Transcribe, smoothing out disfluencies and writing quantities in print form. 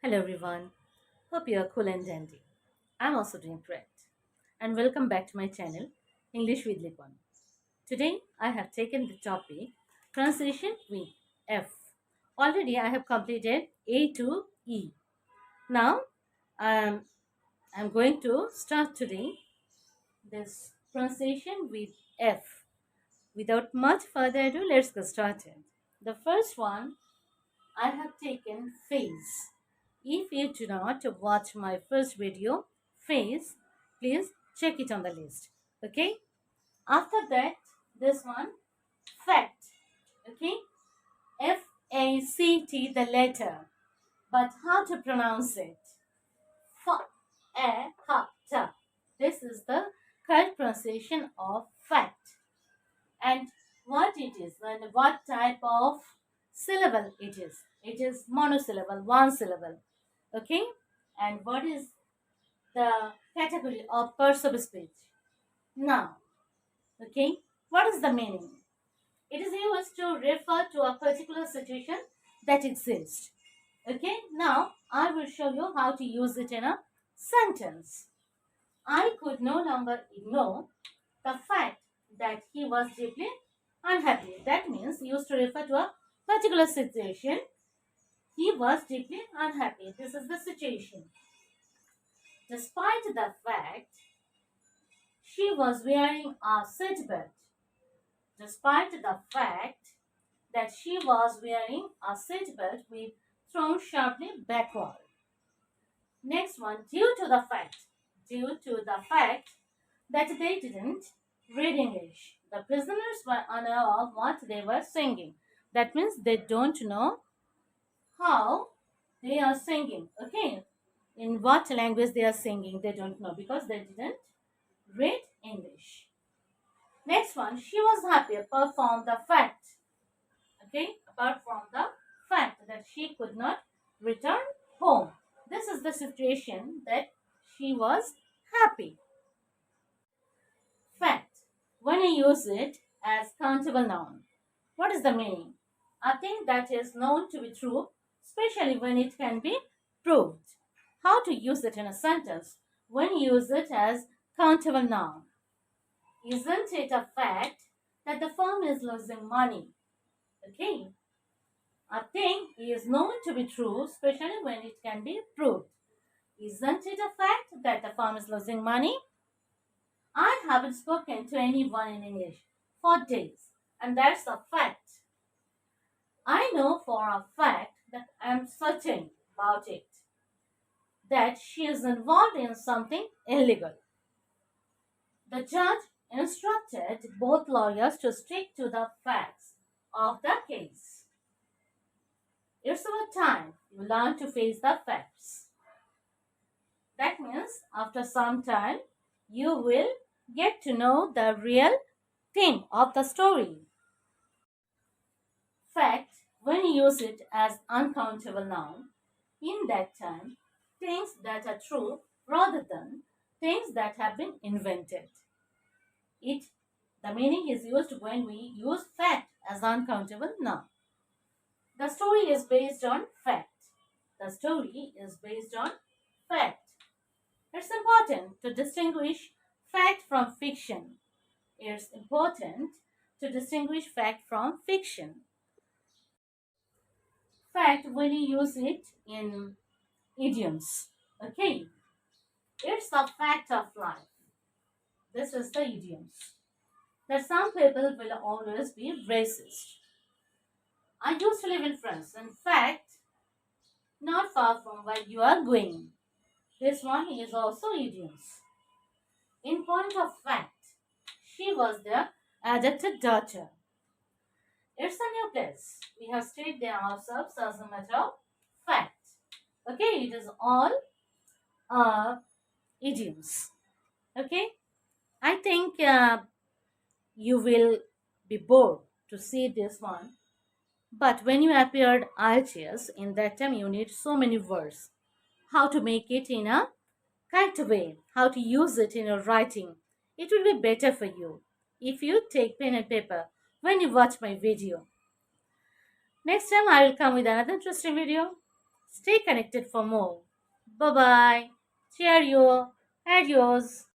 Hello everyone, hope you are cool and dandy. I'm also doing great. And welcome back to my channel, English with Lipon. Today I have taken the topic pronunciation with F. Already I have completed A to E. Now um, I'm going to start today this pronunciation with F. Without much further ado, let's get started. The first one I have taken face. If you do not watch my first video, face, please check it on the list. Okay? After that, this one, fact. Okay? F-A-C-T, the letter. But how to pronounce it? Fa-a-ha-ta. This is the correct pronunciation of fact. And what it is and what type of syllable it is. It is monosyllable, one syllable. Okay? And what is the category of persuasive speech? Now, okay, what is the meaning? It is used to refer to a particular situation that exists. Okay, now I will show you how to use it in a sentence. I could no longer ignore the fact that he was deeply unhappy. That means used to refer to a particular situation. He was deeply unhappy. This is the situation. Despite the fact she was wearing a seatbelt. Despite the fact that she was wearing a seatbelt with thrown sharply backward. Next one, due to the fact. Due to the fact that they didn't read English. The prisoners were unaware of what they were singing. That means they don't know how they are singing. Okay, in what language they are singing, they don't know because they didn't read English. Next one, she was happy apart from the fact. Okay, apart from the fact that she could not return home. This is the situation that she was happy. Fact. When you use it as countable noun, what is the meaning? A thing that is known to be true, especially when it can be proved. How to use it in a sentence? When you use it as countable noun. Isn't it a fact that the firm is losing money? Okay. A thing is known to be true, especially when it can be proved. Isn't it a fact that the firm is losing money? I haven't spoken to anyone in English for days, and that's a fact. I know for a fact that I'm certain about it, that she is involved in something illegal. The judge instructed both lawyers to stick to the facts of the case. It's about time you learn to face the facts. That means after some time, you will get to know the real theme of the story. Fact, when you use it as uncountable noun, in that time, things that are true rather than things that have been invented. It, the meaning is used when we use fact as uncountable noun. The story is based on fact. The story is based on fact. It's important to distinguish fact from fiction. It's important to distinguish fact from fiction. Fact, when you use it in idioms, okay, it's a fact of life. This is the idioms. That some people will always be racist. I used to live in France. In fact, not far from where you are going. This one is also idioms. In point of fact, she was their adopted daughter. It's a new place. We have stayed there ourselves as a matter of fact. Okay, it is all uh, idioms. Okay, I think you will be bored to see this one. But when you appeared IELTS, in that time you need so many words. How to make it in a correct way, how to use it in your writing. It will be better for you if you take pen and paper when you watch my video. Next time I will come with another interesting video. Stay connected for more. Bye bye. Cheerio. Adios.